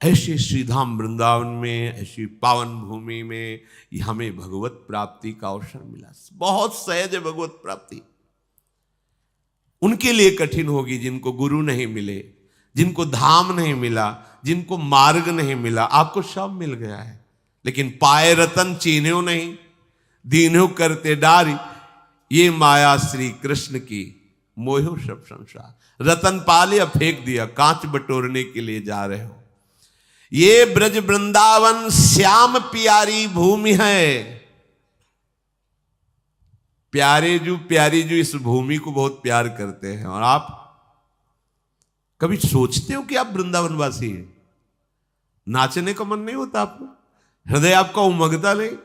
ऐसे श्रीधाम वृंदावन में, ऐसी पावन भूमि में हमें भगवत प्राप्ति का अवसर मिला। बहुत सहज है भगवत प्राप्ति। उनके लिए कठिन होगी जिनको गुरु नहीं मिले, जिनको धाम नहीं मिला, जिनको मार्ग नहीं मिला। आपको सब मिल गया है, लेकिन पाए रतन चीन्ह्यो नहीं, दीन्हो करते डारी। ये माया श्री कृष्ण की, मोहो सब संसार। रतन पा लिया, फेंक दिया, कांच बटोरने के लिए जा रहे हो। ये ब्रज वृंदावन श्याम प्यारी भूमि है। प्यारे जो प्यारी जो इस भूमि को बहुत प्यार करते हैं। और आप कभी सोचते हो कि आप वृंदावनवासी हैं? नाचने का मन नहीं होता आपको? हृदय आपका उमगता नहीं?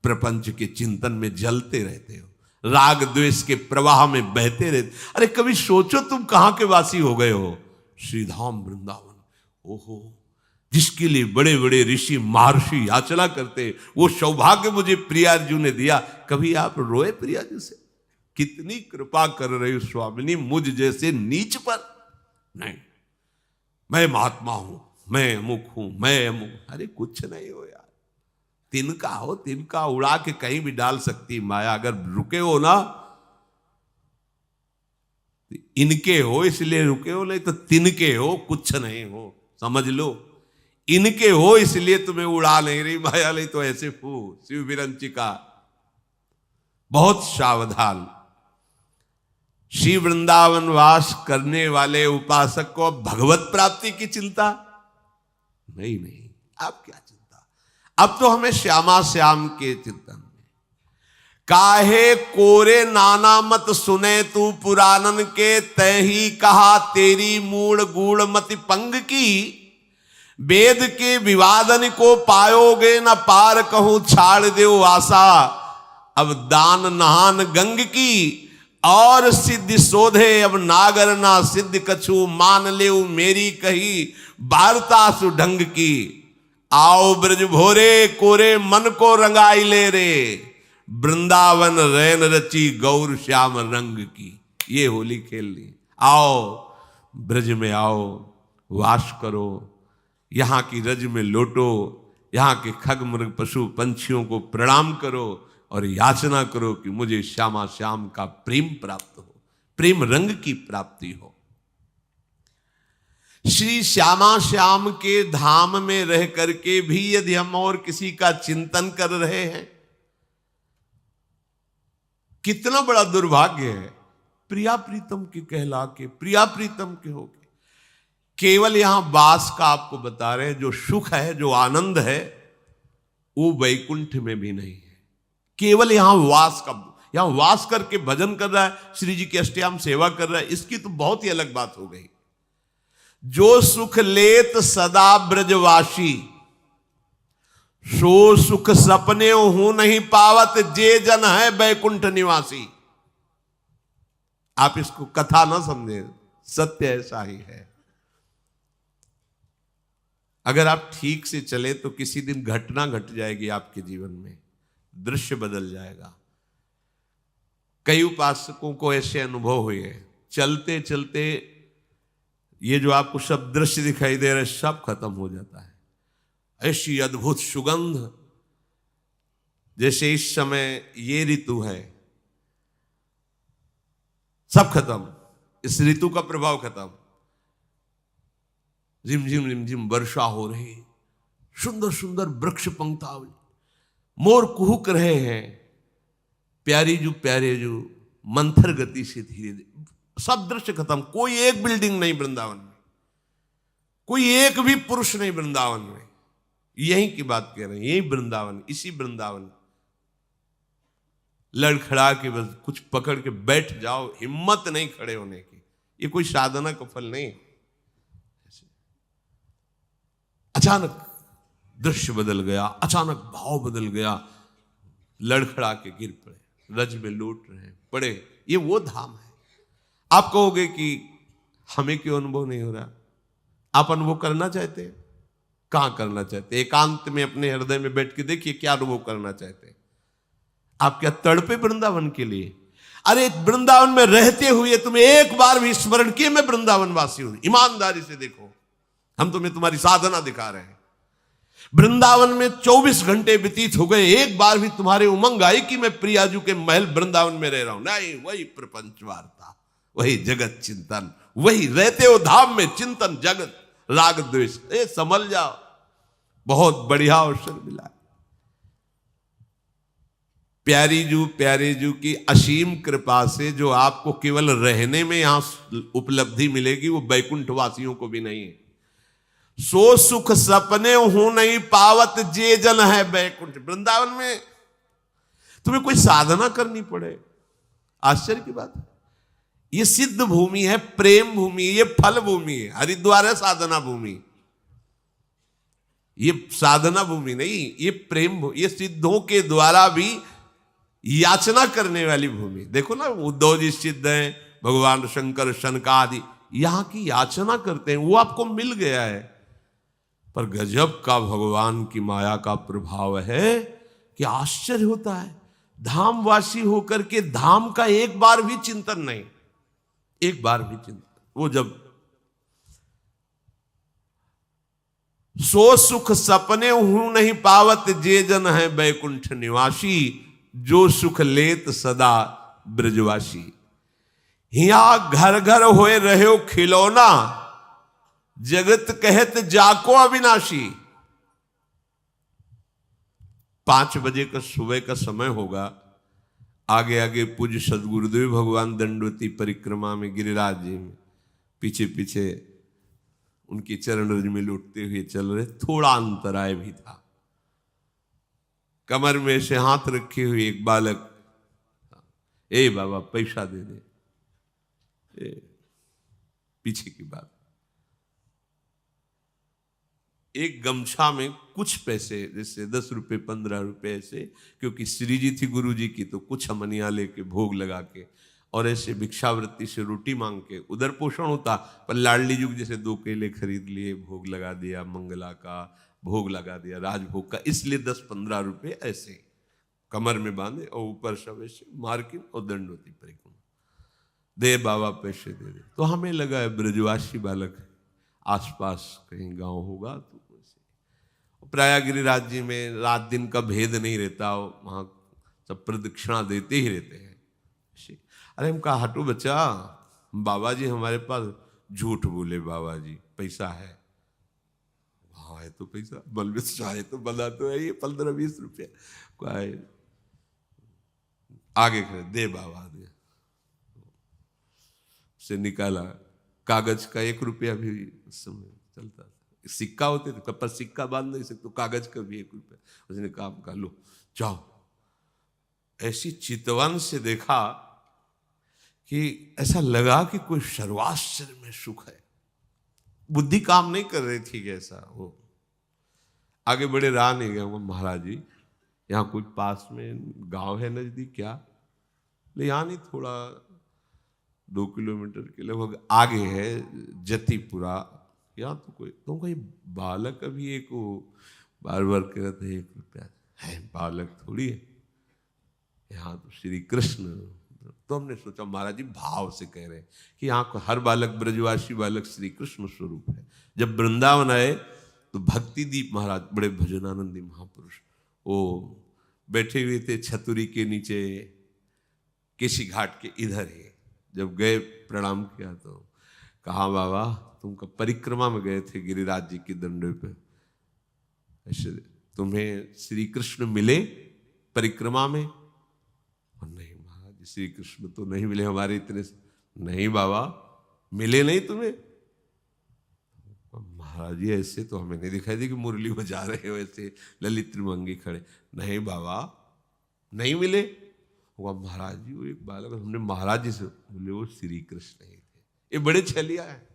प्रपंच के चिंतन में जलते रहते हो, राग द्वेष के प्रवाह में बहते रहते। अरे कभी सोचो तुम कहां के वासी हो गए हो? श्रीधाम वृंदावन। ओहो, जिसके लिए बड़े बड़े ऋषि महर्षि याचना करते, वो सौभाग्य मुझे प्रियार्जु ने दिया। कभी आप रोए प्रियार्जु से? कितनी कृपा कर रही हो स्वामिनी मुझ जैसे नीच पर? नहीं, मैं महात्मा हूं, मैं अमुक हूं, मैं अमुक। अरे कुछ नहीं हो यार, तिनका हो, तिनका उड़ा के कहीं भी डाल सकती माया। अगर रुके हो ना, इनके हो इसलिए रुके हो, नहीं तो तिनके हो, कुछ नहीं हो, समझ लो। इनके हो इसलिए तुम्हें उड़ा नहीं रही माया, नहीं तो ऐसे फू शिव विरंचिका। बहुत सावधान। श्री वृंदावन वास करने वाले उपासक को भगवत प्राप्ति की चिंता नहीं। अब क्या चिंता? अब तो हमें श्यामा श्याम के चिंतन में। काहे कोरे नाना मत सुने तू पुराणन के, तय ही कहा तेरी मूल गूढ़ मति पंग की। वेद के विवादन को पायोगे न पार, कहूं छाड़ देओ आशा। अब दान नहान गंग की, और सिद्ध शोधे अब नागर ना सिद्ध कछु। मान ले मेरी कही वार्ता सुढंग की। आओ ब्रज भोरे कोरे मन को रंगाई ले रे, वृंदावन रैन रची गौर श्याम रंग की। ये होली खेल ली। आओ ब्रज में आओ, वास करो, यहां की रज में लोटो, यहां के खग मृग पशु पंछियों को प्रणाम करो और याचना करो कि मुझे श्यामा श्याम का प्रेम प्राप्त हो, प्रेम रंग की प्राप्ति हो। श्री श्यामा श्याम के धाम में रह करके भी यदि हम और किसी का चिंतन कर रहे हैं, कितना बड़ा दुर्भाग्य है। प्रिया प्रीतम के कहला के, प्रिया प्रीतम के हो, केवल यहां वास का आपको बता रहे हैं। जो सुख है, जो आनंद है, वो वैकुंठ में भी नहीं है। केवल यहां वास का, यहां वास करके भजन कर रहा है, श्री जी की अष्टयाम सेवा कर रहा है, इसकी तो बहुत ही अलग बात हो गई। जो सुख लेत सदा ब्रजवासी, सो सुख सपने हूं नहीं पावत, जे जन है वैकुंठ निवासी। आप इसको कथा ना समझे, सत्य ऐसा ही है। अगर आप ठीक से चले तो किसी दिन घटना घट जाएगी आपके जीवन में, दृश्य बदल जाएगा। कई उपासकों को ऐसे अनुभव हुए हैं, चलते चलते ये जो आपको सब दृश्य दिखाई दे रहे सब खत्म हो जाता है। ऐसी अद्भुत सुगंध, जैसे इस समय ये ऋतु है, सब खत्म, इस ऋतु का प्रभाव खत्म। रिमझिम रिमझिम वर्षा हो रही, सुंदर सुंदर वृक्ष पंक्तावली, मोर कुहुक रहे हैं, प्यारी जो मंथर गति से धीरे धीरे सब दृश्य खत्म। कोई एक बिल्डिंग नहीं वृंदावन में, कोई एक भी पुरुष नहीं वृंदावन में। यही की बात कह रहे हैं, यही वृंदावन, इसी वृंदावन। लड़खड़ा के बस कुछ पकड़ के बैठ जाओ, हिम्मत नहीं खड़े होने की। ये कोई साधना का फल नहीं। अचानक दृश्य बदल गया, अचानक भाव बदल गया, लड़खड़ा के गिर पड़े, रज में लौट रहे पड़े। ये वो धाम है। आप कहोगे कि हमें क्यों अनुभव नहीं हो रहा? आप अनुभव करना चाहते हैं? कहां करना चाहते हैं? एकांत में अपने हृदय में बैठ के देखिए क्या अनुभव करना चाहते हैं। आप क्या तड़पे वृंदावन के लिए? अरे वृंदावन में रहते हुए तुम्हें एक बार भी स्मरण किए मैं वृंदावन वासी हूं? ईमानदारी से देखो, हम तुम्हें तुम्हारी साधना दिखा रहे हैं। वृंदावन में 24 घंटे व्यतीत हो गए, एक बार भी तुम्हारे उमंग आई कि मैं प्रियाजू के महल वृंदावन में रह रहा हूं? नहीं, वही प्रपंच वार्ता, वही जगत चिंतन, वही रहते हो धाम में चिंतन जगत राग द्वेष। समझ जाओ, बहुत बढ़िया अवसर मिला। प्यारे जू की असीम कृपा से जो आपको केवल रहने में यहां उपलब्धि मिलेगी, वो बैकुंठ वासियों को भी नहीं है। सो सुख सपने हूं नहीं पावत जे जन है बैकुंठ। वृंदावन में तुम्हें कोई साधना करनी पड़े, आश्चर्य की बात है। ये सिद्ध भूमि है, प्रेम भूमि, ये फल भूमि है। हरिद्वार है साधना भूमि, ये साधना भूमि नहीं, ये प्रेम भूमि, ये सिद्धों के द्वारा भी याचना करने वाली भूमि। देखो ना, उद्धव जी सिद्ध हैं, भगवान शंकर शनकादि यहां की याचना करते हैं, वो आपको मिल गया है। पर गजब का भगवान की माया का प्रभाव है कि आश्चर्य होता है। धामवासी होकर के धाम का एक बार भी चिंतन नहीं, एक बार भी चिंतन। वो जब सो सुख सपने हूं नहीं पावत जे जन है बैकुंठ निवासी, जो सुख लेत सदा ब्रजवासी। हिया घर घर होए रहे खिलौना, जगत कहत जाको अविनाशी। 5 बजे का सुबह का समय होगा, आगे आगे पूज्य सदगुरुदेव भगवान दंडवती परिक्रमा में गिरिराज जी में पीछे पीछे उनके चरण रज में लौटते हुए चल रहे। थोड़ा अंतराय भी था। कमर में से हाथ रखे हुए एक बालक, ए बाबा पैसा दे दे। पीछे की बात, एक गमछा में कुछ पैसे, जैसे 10 रुपए 15 रुपए ऐसे, क्योंकि श्री जी थी गुरु जी की, तो कुछ हमनिया लेके भोग लगा के और ऐसे भिक्षावृत्ति से रोटी मांग के उधर पोषण होता। पर लाडली जुग जैसे 2 केले खरीद लिए, भोग लगा दिया, मंगला का भोग लगा दिया, राजभोग का, इसलिए 10-15 रुपए ऐसे कमर में बांधे और ऊपर सब ऐसे मार्किन और दंडवती परिक्रमा। दे बाबा पैसे दे दे। तो हमें लगा है ब्रजवासी बालक है, आसपास कहीं गांव होगा। तो प्राय गिरिराज जी में रात दिन का भेद नहीं रहता, वहां सब प्रदक्षिणा देते ही रहते हैं। अरे हम कहा, हटो बच्चा, बाबा जी हमारे पास झूठ बोले, बाबा जी पैसा है। हाँ है तो पैसा, बल में चाहे तो बना तो है, ये 15-20 रुपया आगे खड़े, दे बाबा दे। से निकाला, कागज का 1 रुपया भी उस समय चलता था, सिक्का होते थे, पर सिक्का बांध नहीं सकते, तो कागज का भी 1 रुपया। उसने कहा लो जाओ। ऐसी चितवन से देखा कि ऐसा लगा कि कोई सर्वाश्चर्य में सुख है। बुद्धि काम नहीं कर रही थी कैसा। वो आगे बड़े रहा नहीं गया, महाराज जी यहाँ कोई पास में गांव है नजदीक क्या? ले यहाँ नहीं, थोड़ा 2 किलोमीटर के लगभग आगे है जतीपुरा, यहाँ तो कोई। तो कहीं बालक अभी एक वो बार बार कह रहे थे 1 रुपया है, बालक थोड़ी है, यहाँ तो श्री कृष्ण। तो हमने सोचा महाराज जी भाव से कह रहे हैं कि यहाँ को हर बालक ब्रजवासी बालक श्री कृष्ण स्वरूप है। जब वृंदावन आए तो भक्तिदीप महाराज, बड़े भजनानंदी महापुरुष, वो बैठे हुए थे छतुरी के नीचे, केसी घाट के इधर ही। जब गए प्रणाम किया तो कहा, बाबा तुम कब परिक्रमा में गए थे गिरिराज जी की दंडे पे, ऐसे तुम्हें श्री कृष्ण मिले परिक्रमा में? और नहीं महाराज, श्री कृष्ण तो नहीं मिले हमारे इतने। नहीं बाबा, मिले नहीं तुम्हें? महाराज जी ऐसे तो हमें नहीं दिखाई दी कि मुरली बजा रहे हो ऐसे ललित त्रिभंगी खड़े। नहीं बाबा, नहीं मिले। वो महाराज जी वो एक बालक, हमने महाराज जी से बोले वो श्री कृष्ण ही थे। ये बड़े छलिया है,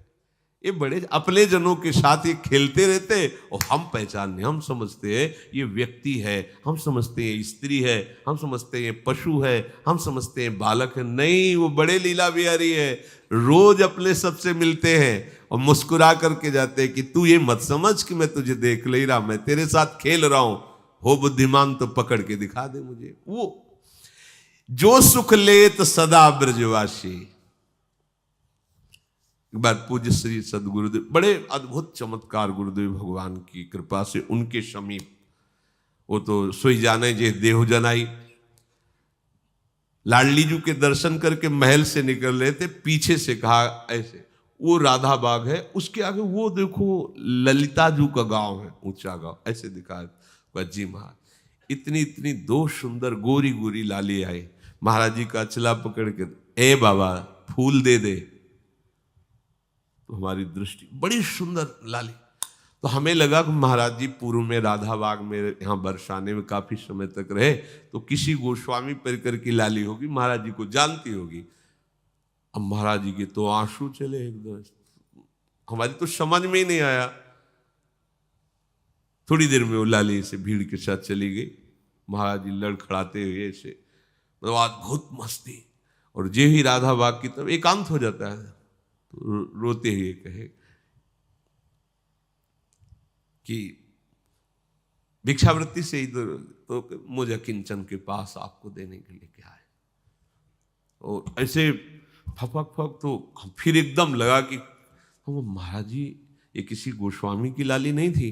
ये बड़े अपने जनों के साथ ये खेलते रहते, और हम पहचानने, हम समझते हैं ये व्यक्ति है, हम समझते हैं स्त्री है, हम समझते हैं ये पशु है, हम समझते हैं बालक है। नहीं, वो बड़े लीला बिहारी है। रोज अपने सबसे मिलते हैं और मुस्कुरा करके जाते हैं कि तू ये मत समझ कि मैं तुझे देख ले रहा, मैं तेरे साथ खेल रहा हूं, हो बुद्धिमान तो पकड़ के दिखा दे मुझे। वो जो सुख लेत सदा ब्रजवासी, एक बार पूज्य श्री सदगुरुदेव, बड़े अद्भुत चमत्कार गुरुदेव भगवान की कृपा से उनके समीप, वो तो सोई जाने जे देह जनाई, लाडली जी के दर्शन करके महल से निकल रहे थे, पीछे से कहा ऐसे, वो राधा बाग है, उसके आगे वो देखो ललिता जू का गांव है, ऊंचा गांव, ऐसे दिखा जी महाराज। इतनी इतनी दो सुंदर गोरी गोरी लाली आई, महाराज जी का अचला पकड़ के, ए बाबा फूल दे दे। तो हमारी दृष्टि, बड़ी सुंदर लाली, तो हमें लगा कि महाराज जी पूर्व में राधा बाग में यहाँ बरसाने में काफी समय तक रहे, तो किसी गोस्वामी परिकर की लाली होगी, महाराज जी को जानती होगी। अब महाराज जी के तो आंसू चले एकदम, हमारी तो समझ में ही नहीं आया। थोड़ी देर में वो लाली से भीड़ के साथ चली गई, महाराज जी लड़खड़ाते हुए ऐसे, मतलब अद्भुत मस्ती। और जे ही राधा बाग की तरफ एकांत हो जाता है तो रोते हुए कहे कि भिक्षावृत्ति से ही तो मुझे किंचन के पास आपको देने के लिए क्या है। और ऐसे फपक फक, तो फिर एकदम लगा कि महाराज जी ये किसी गोस्वामी की लाली नहीं थी।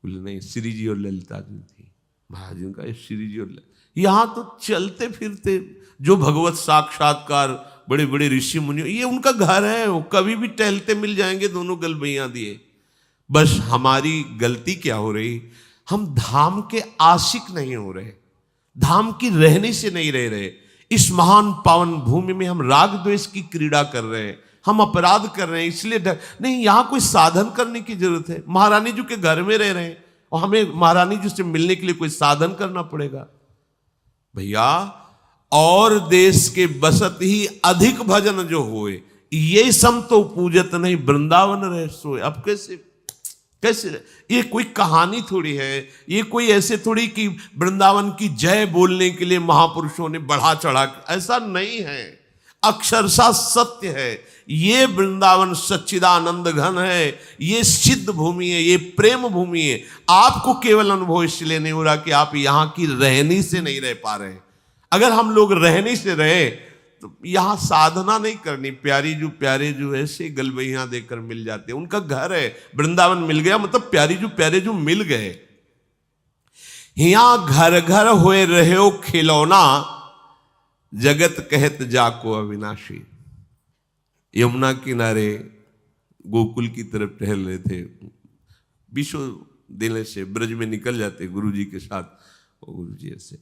बोले नहीं, श्री जी और ललिता जी थी। महाराज जी का श्री जी और यहाँ तो चलते फिरते जो भगवत साक्षात्कार बड़े बड़े ऋषि मुनि, ये उनका घर है, वो कभी भी टहलते मिल जाएंगे, दोनों गलबैयां दिए। बस हमारी गलती क्या हो रही, हम धाम के आशिक नहीं हो रहे, धाम की रहने से नहीं रह रहे। इस महान पावन भूमि में हम राग द्वेष की क्रीड़ा कर रहे हैं, हम अपराध कर रहे हैं, इसलिए नहीं, यहां कोई साधन करने की जरूरत है। महारानी जी के घर में रह रहे हैं और हमें महारानी जी से मिलने के लिए कोई साधन करना पड़ेगा। भैया, और देश के बसत ही अधिक भजन जो होए, ये सम तो पूजत नहीं वृंदावन रह सोए। अब कैसे ये कोई कहानी थोड़ी है, ये कोई ऐसे थोड़ी कि वृंदावन की जय बोलने के लिए महापुरुषों ने बढ़ा चढ़ा, ऐसा नहीं है, अक्षरशः सत्य है। ये वृंदावन सच्चिदानंद घन है, ये सिद्ध भूमि है, ये प्रेम भूमि है। आपको केवल अनुभव इसलिए नहीं हो रहा कि आप यहां की रहनी से नहीं रह पा रहे। अगर हम लोग रहने से रहे तो यहां साधना नहीं करनी। प्यारे जो ऐसे गलबैया देकर मिल जाते, उनका घर है, वृंदावन मिल गया मतलब प्यारे जो मिल गए। यहां घर घर हुए रहे हो खिलौना, जगत कहत जाको अविनाशी। यमुना किनारे गोकुल की तरफ टहल रहे थे, विश्व देने से ब्रज में निकल जाते गुरु जी के साथ। गुरु जी ऐसे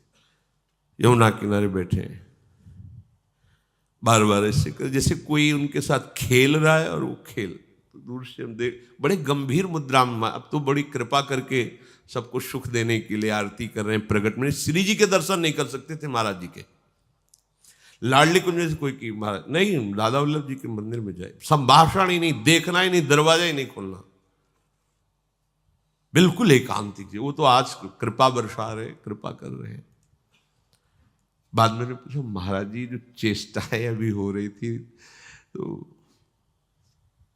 यमुना किनारे बैठे हैं, बार बार ऐसे कर जैसे कोई उनके साथ खेल रहा है, और वो खेल तो दूर से हम देख, बड़े गंभीर मुद्रा में, अब तो बड़ी कृपा करके सबको सुख देने के लिए आरती कर रहे हैं प्रगट में। श्री जी के दर्शन नहीं कर सकते थे महाराज जी के, लाडली कुंज में से कोई की महाराज नहीं, राधा वल्लभ जी के मंदिर में जाए, संभाषण ही नहीं, देखना ही नहीं, दरवाजा ही नहीं खोलना, बिल्कुल एकांतिक जी। वो तो आज कृपा बरसा रहे, कृपा कर रहे हैं। बाद में पूछा, महाराज जी जो चेष्टाएं अभी हो रही थी, तो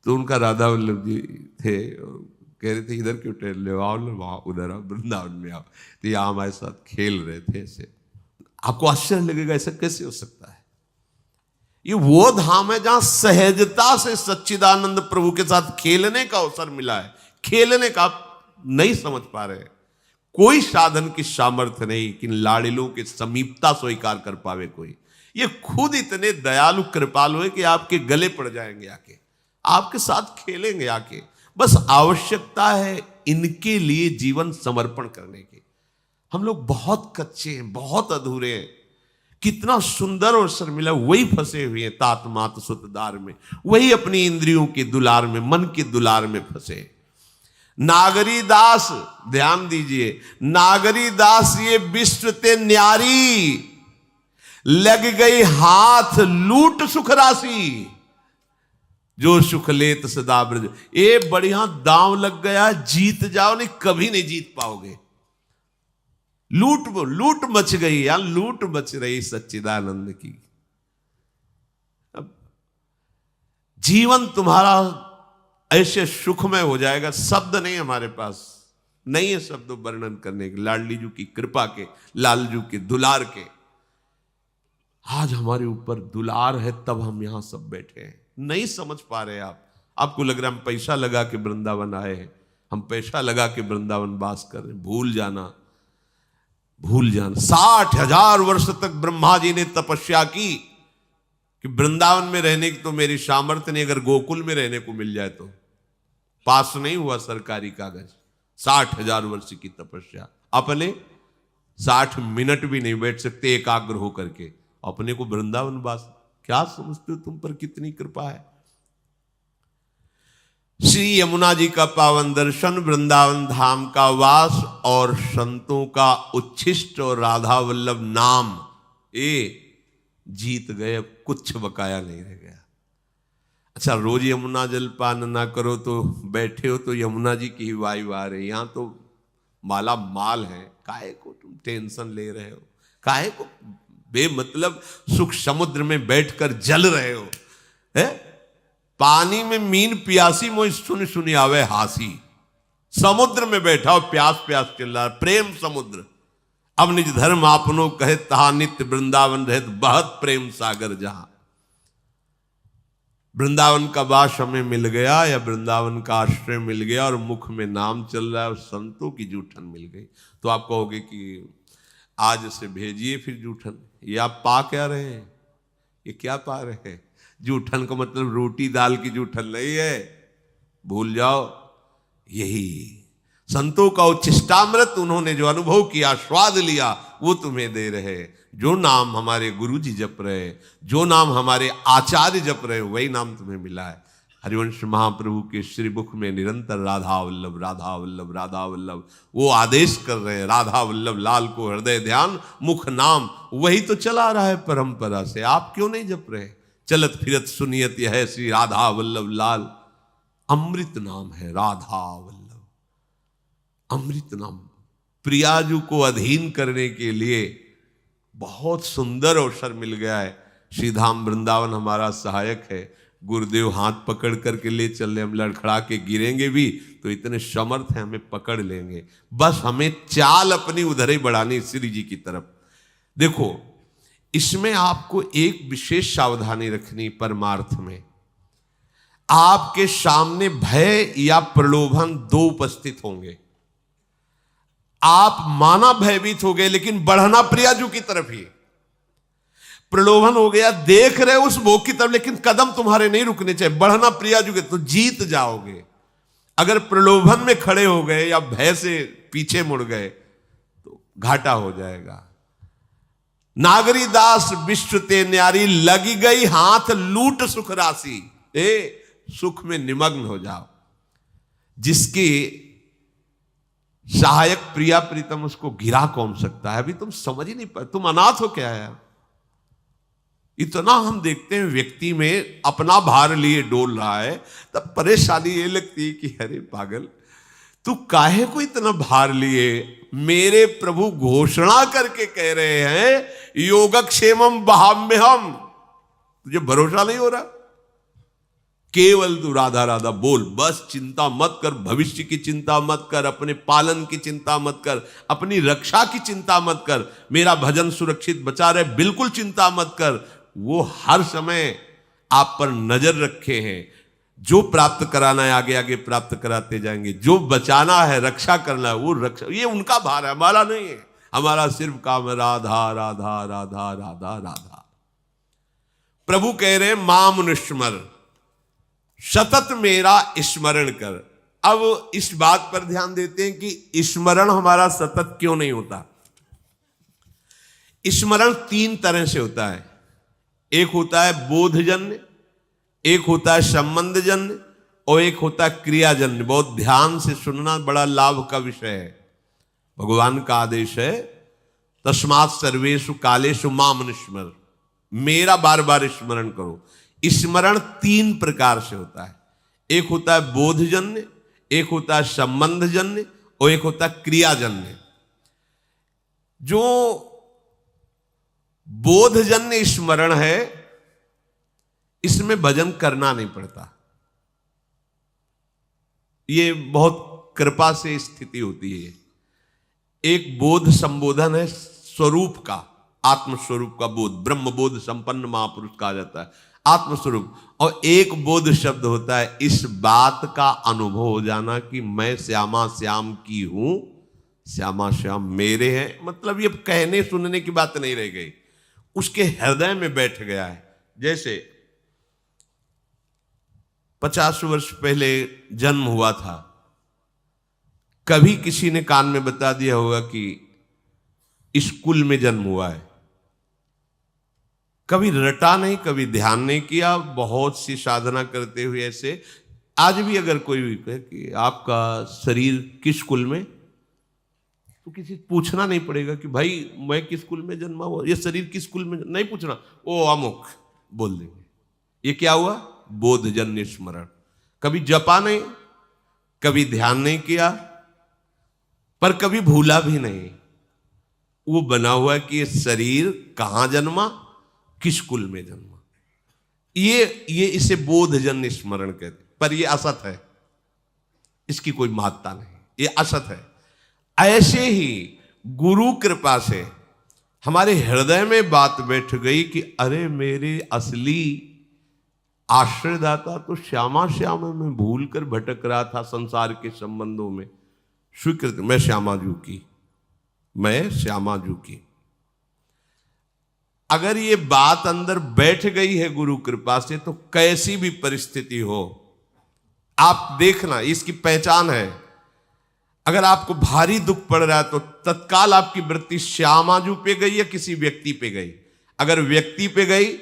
उनका राधा वल्लभ जी थे, और कह रहे थे इधर क्यों टहल रहे हो, आओ ना वहां, उधर आओ, वृंदावन में आओ। तो यहाँ हमारे साथ खेल रहे थे ऐसे। आपको आश्चर्य लगेगा, ऐसा कैसे हो सकता है। ये वो धाम है जहां सहजता से सच्चिदानंद प्रभु के साथ खेलने का अवसर मिला है। खेलने का आप नहीं समझ पा रहे, कोई साधन की सामर्थ्य नहीं कि लाड़िलों के समीपता स्वीकार कर पावे कोई। ये खुद इतने दयालु कृपालु है कि आपके गले पड़ जाएंगे आके, आपके साथ खेलेंगे आके। बस आवश्यकता है इनके लिए जीवन समर्पण करने की। हम लोग बहुत कच्चे हैं, बहुत अधूरे हैं। कितना सुंदर और शर्मिला, वही फंसे हुए हैं तात मात सुतदार में, वही अपनी इंद्रियों के दुलार में, मन के दुलार में फंसे। नागरी दास, ध्यान दीजिए, नागरी दास ये विश्व ते न्यारी, लग गई हाथ लूट सुख राशि, जो सुख लेत सदा ब्रज। ये बढ़िया दांव लग गया, जीत जाओ, नहीं कभी नहीं जीत पाओगे। लूट मच गई, या लूट मच रही सच्चिदानंद की। अब जीवन तुम्हारा ऐसे सुखमय हो जाएगा, शब्द नहीं हमारे पास, नहीं है शब्द वर्णन करने के। लाडली जी की कृपा के, लालजू के दुलार के, आज हमारे ऊपर दुलार है, तब हम यहां सब बैठे हैं। नहीं समझ पा रहे आप। आपको लग रहा है हम पैसा लगा के वृंदावन आए हैं, हम पैसा लगा के वृंदावन वास कर रहे हैं। भूल जाना, भूल जाना। 60,000 वर्ष तक ब्रह्मा जी ने तपस्या की कि वृंदावन में रहने की तो मेरी सामर्थ्य नहीं, अगर गोकुल में रहने को मिल जाए तो। पास नहीं हुआ सरकारी कागज। 60,000 वर्ष की तपस्या। अपने 60 मिनट भी नहीं बैठ सकते एकाग्र होकर के, अपने को वृंदावन वास। क्या समझते हो तुम पर कितनी कृपा है। श्री यमुना जी का पावन दर्शन, वृंदावन धाम का वास और संतों का उच्छिष्ट और राधा वल्लभ नाम, ये जीत गए। अब कुछ बकाया नहीं रह गया। अच्छा, रोज यमुना जलपान ना करो तो बैठे हो तो यमुना जी की ही वाई वाह रही। यहां तो माला माल है, काहे को तुम टेंशन ले रहे हो, काहे को बेमतलब सुख समुद्र में बैठकर जल रहे हो। है पानी में मीन प्यासी मोई सुन सुनी आवे हासी। समुद्र में बैठा हो, प्यास प्यास चिल्ला रहा, प्रेम समुद्र। अब निज धर्म आपनो कहे तहा नित्य वृंदावन रहत बहुत प्रेम सागर जहां। वृंदावन का वास हमें मिल गया या वृंदावन का आश्रय मिल गया और मुख में नाम चल रहा है और संतों की जूठन मिल गई, तो आप कहोगे कि आज से भेजिए फिर जूठन। ये आप पा क्या रहे हैं, ये क्या पा रहे हैं। जूठन का मतलब रोटी दाल की जूठन नहीं है, भूल जाओ। यही संतों का उच्छिष्टामृत उन्होंने जो अनुभव किया, स्वाद लिया, वो तुम्हें दे रहे। जो नाम हमारे गुरु जी जप रहे, जो नाम हमारे आचार्य जप रहे, वही नाम तुम्हें मिला है। हरिवंश महाप्रभु के श्री मुख में निरंतर राधा वल्लभ राधा वल्लभ राधा वल्लभ, वो आदेश कर रहे हैं राधा वल्लभ लाल को हृदय ध्यान मुख नाम। वही तो चला रहा है परंपरा से, आप क्यों नहीं जप रहे। चलत फिरत सुनियत यह है श्री राधा वल्लभ लाल। अमृत नाम है राधा वल्लभ, अमृत नाम। प्रियाजू को अधीन करने के लिए बहुत सुंदर अवसर मिल गया है। श्रीधाम वृंदावन हमारा सहायक है। गुरुदेव हाथ पकड़ करके ले चल रहे, हम लड़खड़ा के गिरेंगे भी तो इतने समर्थ हैं, हमें पकड़ लेंगे। बस हमें चाल अपनी उधर ही बढ़ानी श्री जी की तरफ। देखो, इसमें आपको एक विशेष सावधानी रखनी। परमार्थ में आपके सामने भय या प्रलोभन दो उपस्थित होंगे। आप माना भयभीत हो गए, लेकिन बढ़ना प्रियाजू की तरफ ही। प्रलोभन हो गया, देख रहे उस भोग की तरफ, लेकिन कदम तुम्हारे नहीं रुकने चाहिए। बढ़ना प्रियाजू के, तो जीत जाओगे। अगर प्रलोभन में खड़े हो गए या भय से पीछे मुड़ गए तो घाटा हो जाएगा। नागरी दास विश्व ते न्यारी, लगी गई हाथ लूट सुख राशि। सुख में निमग्न हो जाओ। जिसकी सहायक प्रिया प्रीतम, उसको गिरा कौन सकता है। अभी तुम समझ ही नहीं पाए, तुम अनाथ हो क्या यार। इतना हम देखते हैं व्यक्ति में अपना भार लिए डोल रहा है, तब परेशानी ये लगती है कि अरे पागल, तू काहे को इतना भार लिए। मेरे प्रभु घोषणा करके कह रहे हैं योगक्षेमम वहाम्यहम्। तुझे भरोसा नहीं हो रहा, केवल तू राधा राधा बोल। बस चिंता मत कर, भविष्य की चिंता मत कर, अपने पालन की चिंता मत कर, अपनी रक्षा की चिंता मत कर। मेरा भजन सुरक्षित बचा रहे, बिल्कुल चिंता मत कर। वो हर समय आप पर नजर रखे हैं। जो प्राप्त कराना है आगे आगे प्राप्त कराते जाएंगे, जो बचाना है रक्षा करना है वो रक्षा। ये उनका भार है, हमारा नहीं है। हमारा सिर्फ काम है राधा राधा राधा राधा राधा। प्रभु कह रहे मां मनुष्मर, सतत मेरा स्मरण कर। अब इस बात पर ध्यान देते हैं कि स्मरण हमारा सतत क्यों नहीं होता। स्मरण तीन तरह से होता है। एक होता है बोधजन्य, एक होता है संबंधजन्य और एक होता है क्रियाजन्य। बहुत ध्यान से सुनना, बड़ा लाभ का विषय है। भगवान का आदेश है तस्मात् सर्वेषु कालेषु मां मनुष्मर, मेरा बार बार स्मरण करो। स्मरण तीन प्रकार से होता है। एक होता है बोधजन्य, एक होता है संबंधजन्य और एक होता है क्रियाजन्य। जो बोधजन्य स्मरण है, इसमें भजन करना नहीं पड़ता। ये बहुत कृपा से स्थिति होती है। एक बोध संबोधन है स्वरूप का, आत्म स्वरूप का बोध, ब्रह्म बोध संपन्न महापुरुष कहा जाता है। आत्मस्वरूप। और एक बोध शब्द होता है इस बात का अनुभव हो जाना कि मैं श्यामा श्याम की हूं, श्यामा श्याम मेरे हैं। मतलब ये कहने सुनने की बात नहीं रह गई, उसके हृदय में बैठ गया है। जैसे 50 वर्ष पहले जन्म हुआ था, कभी किसी ने कान में बता दिया होगा कि स्कूल में जन्म हुआ है, कभी रटा नहीं, कभी ध्यान नहीं किया, बहुत सी साधना करते हुए ऐसे। आज भी अगर कोई भी कहे कि आपका शरीर किस स्कूल में, तो किसी पूछना नहीं पड़ेगा कि भाई मैं किस स्कूल में जन्मा हुआ, ये शरीर किस स्कूल में, नहीं पूछना, वो अमुक बोल देंगे। ये क्या हुआ? बोधजन्य स्मरण। कभी जपा नहीं, कभी ध्यान नहीं किया, पर कभी भूला भी नहीं। वो बना हुआ कि ये शरीर कहां जन्मा, किस कुल में जन्मा। ये इसे बोधजन्य स्मरण कहते। पर ये असत है, इसकी कोई महत्ता नहीं, ये असत है। ऐसे ही गुरु कृपा से हमारे हृदय में बात बैठ गई कि अरे मेरे असली आश्रयदाता तो श्यामा श्याम है, मैं भूल कर भटक रहा था संसार के संबंधों में। स्वीकृत, मैं श्यामाजू की, मैं श्यामाजू की। अगर ये बात अंदर बैठ गई है गुरु कृपा से, तो कैसी भी परिस्थिति हो आप देखना, इसकी पहचान है। अगर आपको भारी दुख पड़ रहा है तो तत्काल आपकी वृत्ति श्यामाजू पे गई या किसी व्यक्ति पे गई। अगर व्यक्ति पे गई,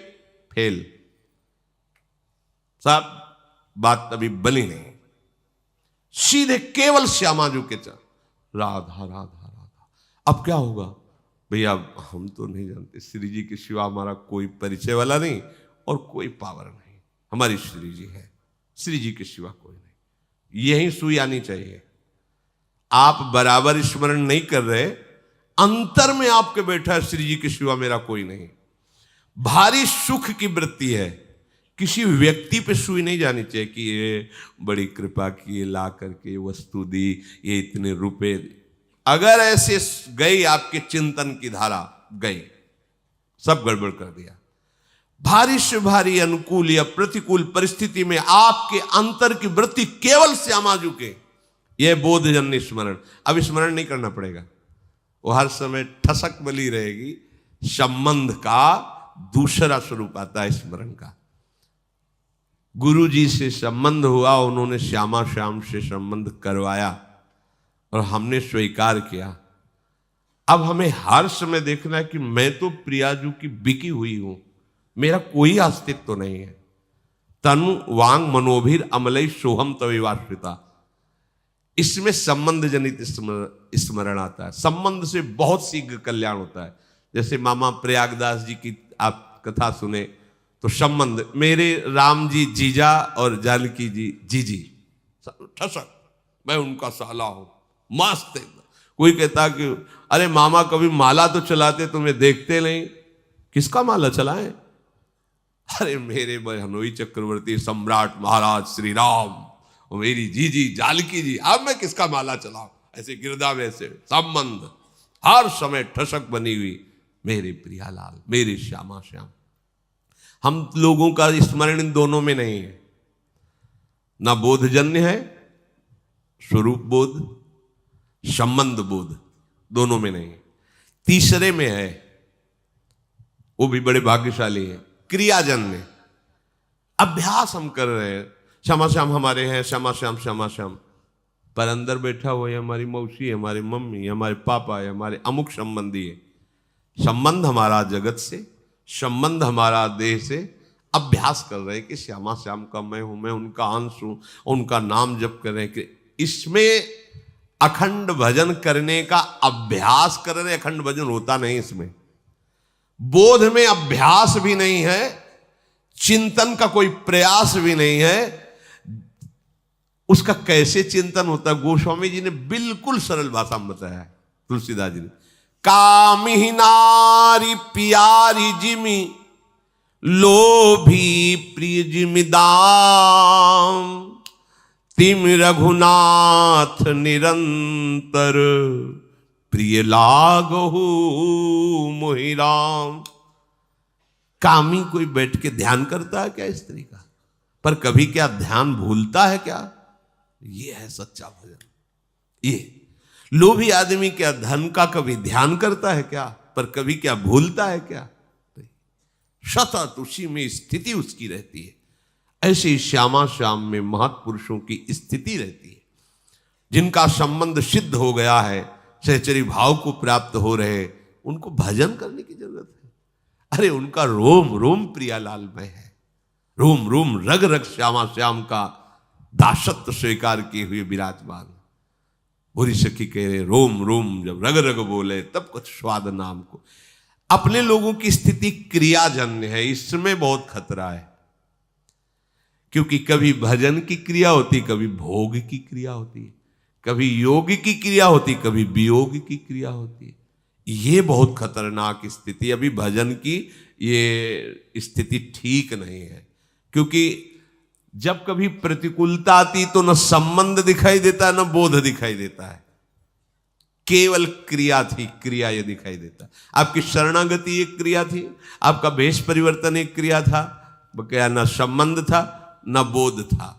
फेल, साहब बात अभी बनी नहीं। सीधे केवल श्यामाजू के चल, राधा राधा राधा। अब क्या होगा भैया, हम तो नहीं जानते, श्री जी के सिवा हमारा कोई परिचय वाला नहीं और कोई पावर नहीं, हमारी श्री जी है, श्री जी के सिवा कोई नहीं। यही सुई आनी चाहिए। आप बराबर स्मरण नहीं कर रहे, अंतर में आपके बैठा है श्री जी के सिवा मेरा कोई नहीं। भारी सुख की वृत्ति है, किसी व्यक्ति पे सुई नहीं जानी चाहिए कि ये बड़ी कृपा की, ये ला करके वस्तु दी, ये इतने रुपए। अगर ऐसे गई आपके चिंतन की धारा, गई, सब गड़बड़ कर दिया। भारी से भारी अनुकूल या प्रतिकूल परिस्थिति में आपके अंतर की वृत्ति केवल श्यामाजू के, यह बोधजन्य स्मरण। अब स्मरण नहीं करना पड़ेगा, वो हर समय ठसक बली रहेगी। संबंध का दूसरा स्वरूप आता है स्मरण का। गुरु जी से संबंध हुआ, उन्होंने श्यामा श्याम से संबंध करवाया और हमने स्वीकार किया। अब हमें हर समय देखना है कि मैं तो प्रियाजू की बिकी हुई हूं, मेरा कोई अस्तित्व तो नहीं है। तनु वांग मनोभिर अमलई सोहम तविवाश्रिता, इसमें संबंध जनित स्मरण आता है। संबंध से बहुत शीघ्र कल्याण होता है। जैसे मामा प्रयागदास जी की आप कथा सुने तो संबंध, मेरे राम जी जीजा और जानकी जी जीजी, ठसक, मैं उनका साला हूं, मस्त एकदम। कोई कहता कि अरे मामा कभी माला तो चलाते, तुम्हें देखते नहीं, किसका माला चलाएं? अरे मेरे बहनोई चक्रवर्ती सम्राट महाराज श्री राम और मेरी जीजी जानकी जी, अब मैं किसका माला चलाऊं? ऐसे गिरदा में से संबंध हर समय ठसक बनी हुई, मेरे प्रियालाल, मेरे श्यामा श्याम। हम लोगों का स्मरण इन दोनों में नहीं है, ना बोधजन्य है, स्वरूप बोध, संबंध बोध, दोनों में नहीं। तीसरे में है, वो भी बड़े भाग्यशाली है, क्रियाजन्य। अभ्यास हम कर रहे हैं, श्यामा श्याम हमारे हैं, श्यामा श्याम श्यामा श्याम, पर अंदर बैठा हुआ है हमारी मौसी है, हमारी मम्मी, हमारे पापा है, हमारे अमुक संबंधी है। संबंध हमारा जगत से, संबंध हमारा देह से। अभ्यास कर रहे हैं कि श्यामा श्याम का मैं हूं, मैं उनका अंश हूं, उनका नाम जप कर रहे हैं। कि इसमें अखंड भजन करने का अभ्यास कर रहे, अखंड भजन होता नहीं इसमें। बोध में अभ्यास भी नहीं है, चिंतन का कोई प्रयास भी नहीं है। उसका कैसे चिंतन होता है, गोस्वामी जी ने बिल्कुल सरल भाषा में बताया है, तुलसीदास जी ने। कामिही नारी प्यारी जिमी, लोभी प्रिय जिमि दाम, तिम रघुनाथ निरंतर, प्रिय लागहु मोहि राम। कामी कोई बैठ के ध्यान करता है क्या स्त्री का? पर कभी क्या ध्यान भूलता है क्या? ये है सच्चा भजन। ये लोभी आदमी क्या धन का कभी ध्यान करता है क्या? पर कभी क्या भूलता है क्या? सतत उसी में स्थिति उसकी रहती है। ऐसे श्यामा श्याम में महापुरुषों की स्थिति रहती है, जिनका संबंध सिद्ध हो गया है, सहचरी भाव को प्राप्त हो रहे, उनको भजन करने की जरूरत है। अरे उनका रोम रोम प्रियालालमय है, रोम रोम रग रग श्यामा श्याम का दासत्व स्वीकार किए हुए विराजमान। बुरी सखी कह रहे रोम रोम जब रग रग बोले तब कुछ स्वाद नाम को। अपने लोगों की स्थिति क्रियाजन्य है, इसमें बहुत खतरा है, क्योंकि कभी भजन की क्रिया होती, कभी भोग की क्रिया होती है, कभी योग की क्रिया होती, कभी वियोग की क्रिया होती है। ये बहुत खतरनाक स्थिति। अभी भजन की ये स्थिति ठीक नहीं है, क्योंकि जब कभी प्रतिकूलता आती तो न संबंध दिखाई देता है, न बोध दिखाई देता है, केवल क्रिया थी, क्रिया ये दिखाई देता। आपकी शरणागति एक क्रिया थी, आपका भेष परिवर्तन एक क्रिया था, क्या न संबंध था न बोध था,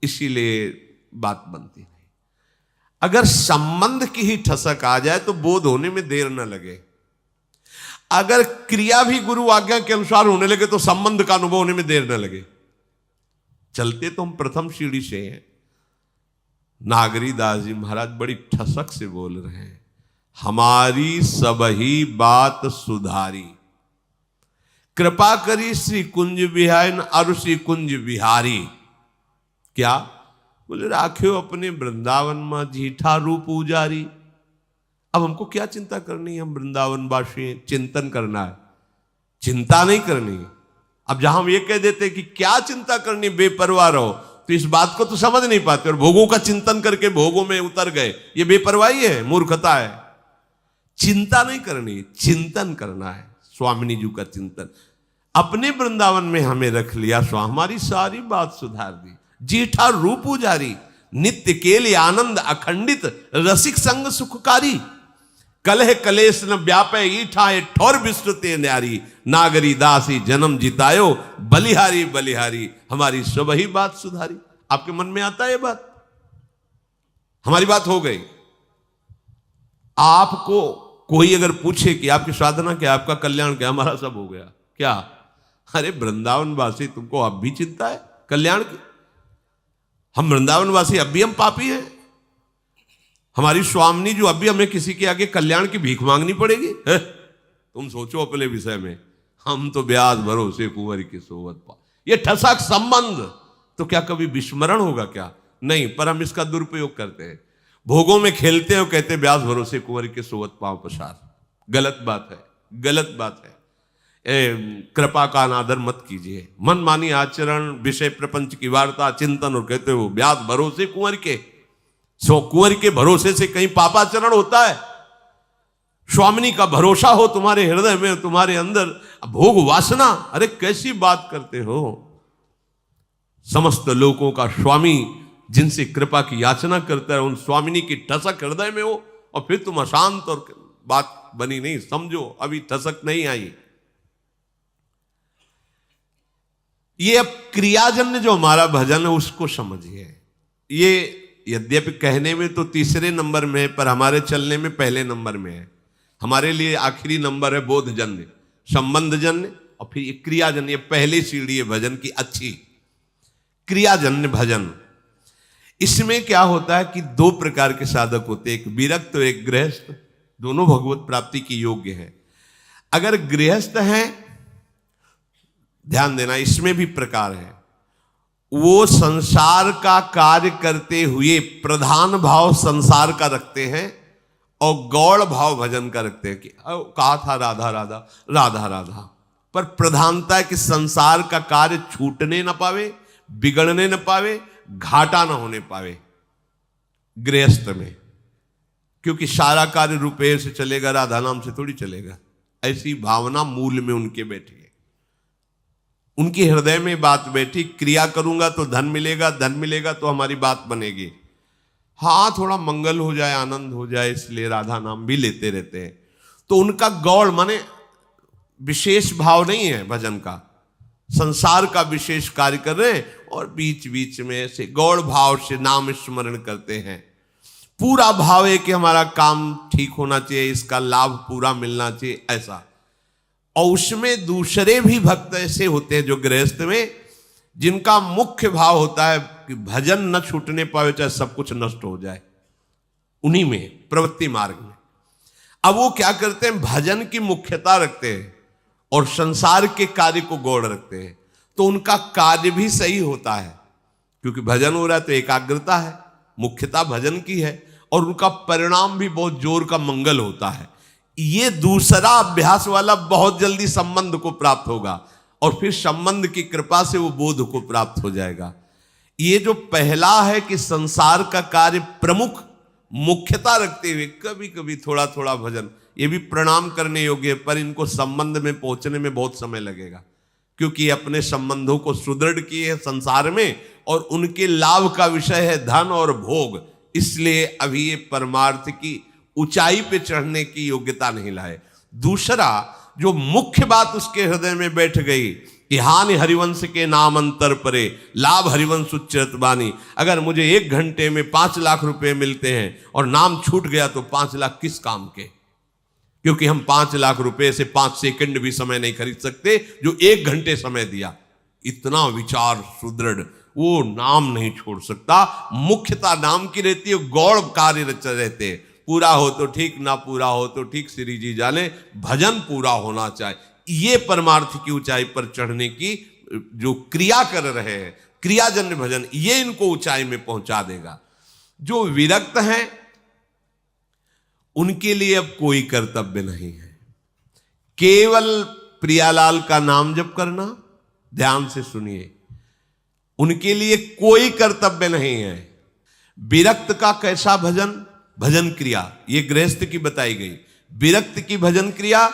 इसीलिए बात बनती नहीं। अगर संबंध की ही ठसक आ जाए तो बोध होने में देर न लगे। अगर क्रिया भी गुरु आज्ञा के अनुसार होने लगे तो संबंध का अनुभव होने में देर न लगे। चलते तो हम प्रथम सीढ़ी से हैं। नागरी दास जी महाराज बड़ी ठसक से बोल रहे हैं, हमारी सबही बात सुधारी, कृपा करी श्री कुंज बिहाइन और श्री कुंज बिहारी। क्या बोले? राख्यो अपने वृंदावन में जीठा रूप उजारी। अब हमको क्या चिंता करनी है? हम वृंदावन वासी, चिंतन करना है, चिंता नहीं करनी है। अब जहां हम ये कह देते कि क्या चिंता करनी, बेपरवाह रहो, तो इस बात को तो समझ नहीं पाते और भोगों का चिंतन करके भोगों में उतर गए। ये बेपरवाही है, मूर्खता है। चिंता नहीं करनी, चिंतन करना है। स्वामिनी जी का चिंतन अपने वृंदावन में हमें रख लिया, सो हमारी सारी बात सुधार दी। जीठा रूप उजारी, नित्य केले आनंद अखंडित, रसिक संग सुखकारी, कलह कलेश न व्यापे ईठा ठोर विस्तृते न्यारी, नागरी दासी जन्म जितायो, बलिहारी बलिहारी, हमारी सब ही बात सुधारी। आपके मन में आता है ये बात? हमारी बात हो गई। आपको कोई अगर पूछे कि आपकी साधना क्या, आपका कल्याण क्या, हमारा सब हो गया क्या? अरे वृंदावन वासी, तुमको अब भी चिंता है कल्याण की? हम वृंदावन वासी अब भी हम पापी हैं। हमारी स्वामिनी जो अब भी हमें किसी के आगे कल्याण की भीख मांगनी पड़ेगी है? तुम सोचो अपने विषय में। हम तो ब्याज भरोसे कुंवर की सोवत पा। ये ठसक संबंध तो क्या कभी विस्मरण होगा क्या? नहीं, पर हम इसका दुरुपयोग करते हैं। भोगों में खेलते हो, कहते ब्याज भरोसे कुंवर के सोवत पांव पसार। गलत बात है, गलत बात है। कृपा का अनादर मत कीजिए। मन मानी आचरण, विषय प्रपंच की वार्ता, चिंतन, और कहते हो ब्याज भरोसे कुंवर के। सो कुंवर के भरोसे से कहीं पापाचरण होता है? स्वामिनी का भरोसा हो तुम्हारे हृदय में, तुम्हारे अंदर भोग वासना, अरे कैसी बात करते हो? समस्त लोगों का स्वामी जिनसे कृपा की याचना करता है, उन स्वामिनी की ठसक हृदय में हो, और फिर तुम अशांत, और बात बनी नहीं। समझो अभी ठसक नहीं आई। ये अब क्रियाजन्य जो हमारा भजन है उसको समझिए। ये यद्यपि कहने में तो तीसरे नंबर में है, पर हमारे चलने में पहले नंबर में है। हमारे लिए आखिरी नंबर है बोधजन्य, संबंधजन्य, और फिर ये क्रियाजन्य। ये पहली सीढ़ी है भजन की अच्छी, क्रियाजन्य भजन। इसमें क्या होता है कि दो प्रकार के साधक होते हैं, एक विरक्त और एक गृहस्थ। दोनों भगवत प्राप्ति की योग्य है। अगर गृहस्थ हैं, ध्यान देना, इसमें भी प्रकार है। वो संसार का कार्य करते हुए प्रधान भाव संसार का रखते हैं और गौड़ भाव भजन का रखते हैं। कि कहा था राधा राधा राधा राधा, पर प्रधानता है कि संसार का कार्य छूटने न पावे, बिगड़ने न पावे, घाटा न होने पावे गृहस्थ में। क्योंकि सारा कार्य रुपये से चलेगा, राधा नाम से थोड़ी चलेगा। ऐसी भावना मूल में उनके बैठी है। उनके हृदय में बात बैठी, क्रिया करूंगा तो धन मिलेगा, धन मिलेगा तो हमारी बात बनेगी। हाँ, थोड़ा मंगल हो जाए, आनंद हो जाए, इसलिए राधा नाम भी लेते रहते हैं। तो उनका गौड़ माने विशेष भाव नहीं है भजन का, संसार का विशेष कार्य कर रहे हैं और बीच बीच में ऐसे गौड़ भाव से नाम स्मरण करते हैं। पूरा भाव है कि हमारा काम ठीक होना चाहिए, इसका लाभ पूरा मिलना चाहिए, ऐसा। और उसमें दूसरे भी भक्त ऐसे होते हैं जो गृहस्थ में, जिनका मुख्य भाव होता है कि भजन न छूटने पावे चाहे सब कुछ नष्ट हो जाए, उन्हीं में प्रवृत्ति मार्ग में। अब वो क्या करते हैं, भजन की मुख्यता रखते हैं और संसार के कार्य को गौड़ रखते हैं, तो उनका कार्य भी सही होता है, क्योंकि भजन हो रहा है तो एकाग्रता है, मुख्यता भजन की है, और उनका परिणाम भी बहुत जोर का मंगल होता है। ये दूसरा अभ्यास वाला बहुत जल्दी संबंध को प्राप्त होगा और फिर संबंध की कृपा से वो बोध को प्राप्त हो जाएगा। ये जो पहला है कि संसार का कार्य प्रमुख मुख्यता रखते हुए कभी कभी थोड़ा थोड़ा भजन, ये भी प्रणाम करने योग्य है, पर इनको संबंध में पहुंचने में बहुत समय लगेगा, क्योंकि अपने संबंधों को सुदृढ़ किए हैं संसार में और उनके लाभ का विषय है धन और भोग, इसलिए अभी ये परमार्थ की ऊंचाई पे चढ़ने की योग्यता नहीं लाए। दूसरा जो मुख्य बात उसके हृदय में बैठ गई कि हानि हरिवंश के नाम अंतर परे, लाभ हरिवंश उच्चरत बानी। अगर मुझे 1 घंटे में 5 लाख रुपए मिलते हैं और नाम छूट गया तो 5 लाख किस काम के, क्योंकि हम 5 लाख रुपए से 5 सेकंड भी समय नहीं खरीद सकते जो 1 घंटे समय दिया। इतना विचार सुदृढ़, वो नाम नहीं छोड़ सकता। मुख्यता नाम की रहती है, गौड़ कार्य रहते हैं, पूरा हो तो ठीक, ना पूरा हो तो ठीक, श्री जी जाने, भजन पूरा होना चाहिए। ये परमार्थ की ऊंचाई पर चढ़ने की जो क्रिया कर रहे हैं, क्रियाजन्य भजन, ये इनको ऊंचाई में पहुंचा देगा। जो विरक्त हैं उनके लिए अब कोई कर्तव्य नहीं है, केवल प्रियालाल का नाम जप करना। ध्यान से सुनिए, उनके लिए कोई कर्तव्य नहीं है। विरक्त का कैसा भजन, भजन क्रिया ये गृहस्थ की बताई गई। विरक्त की भजन क्रिया,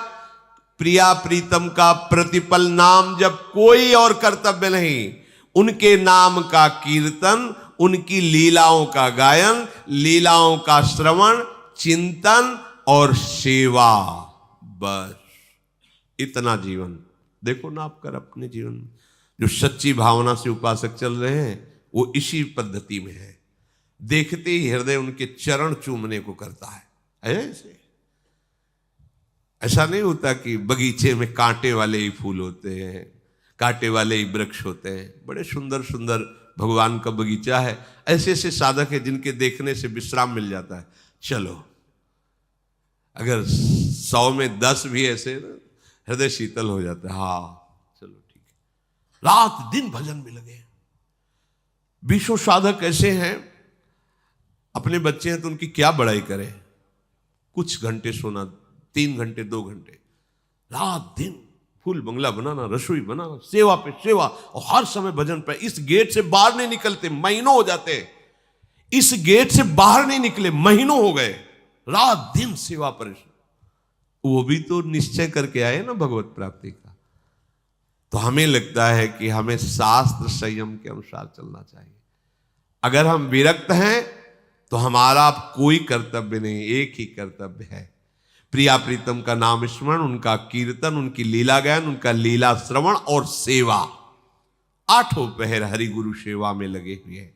प्रिया प्रीतम का प्रतिपल नाम जब, कोई और कर्तव्य नहीं। उनके नाम का कीर्तन, उनकी लीलाओं का गायन, लीलाओं का श्रवण, चिंतन और सेवा, बस इतना जीवन। देखो ना आप कर अपने जीवन में, जो सच्ची भावना से उपासक चल रहे हैं वो इसी पद्धति में है। देखते ही हृदय उनके चरण चूमने को करता है। ऐसा नहीं होता कि बगीचे में कांटे वाले ही फूल होते हैं, कांटे वाले ही वृक्ष होते हैं। बड़े सुंदर सुंदर भगवान का बगीचा है। ऐसे ऐसे साधक है जिनके देखने से विश्राम मिल जाता है। चलो, अगर 100 में 10 भी ऐसे ना, हृदय शीतल हो जाता है। हाँ चलो ठीक है, रात दिन भजन में लगे। 20 साधक ऐसे हैं, अपने बच्चे हैं तो उनकी क्या बड़ाई करें। कुछ घंटे सोना, 3 घंटे 2 घंटे, रात दिन फूल बंगला बनाना, रसोई बनाना, सेवा पे सेवा, और हर समय भजन पे। इस गेट से बाहर नहीं निकलते, महीनों हो जाते। इस गेट से बाहर नहीं निकले, महीनों हो गए, रात दिन सेवा परिश्रम। वो भी तो निश्चय करके आए ना भगवत प्राप्ति का। तो हमें लगता है कि हमें शास्त्र संयम के अनुसार चलना चाहिए। अगर हम विरक्त हैं तो हमारा अब कोई कर्तव्य नहीं, एक ही कर्तव्य है, प्रिया प्रीतम का नाम स्मरण, उनका कीर्तन, उनकी लीला गायन, उनका लीला श्रवण और सेवा। 8 पहर हरि गुरु सेवा में लगे हुए हैं।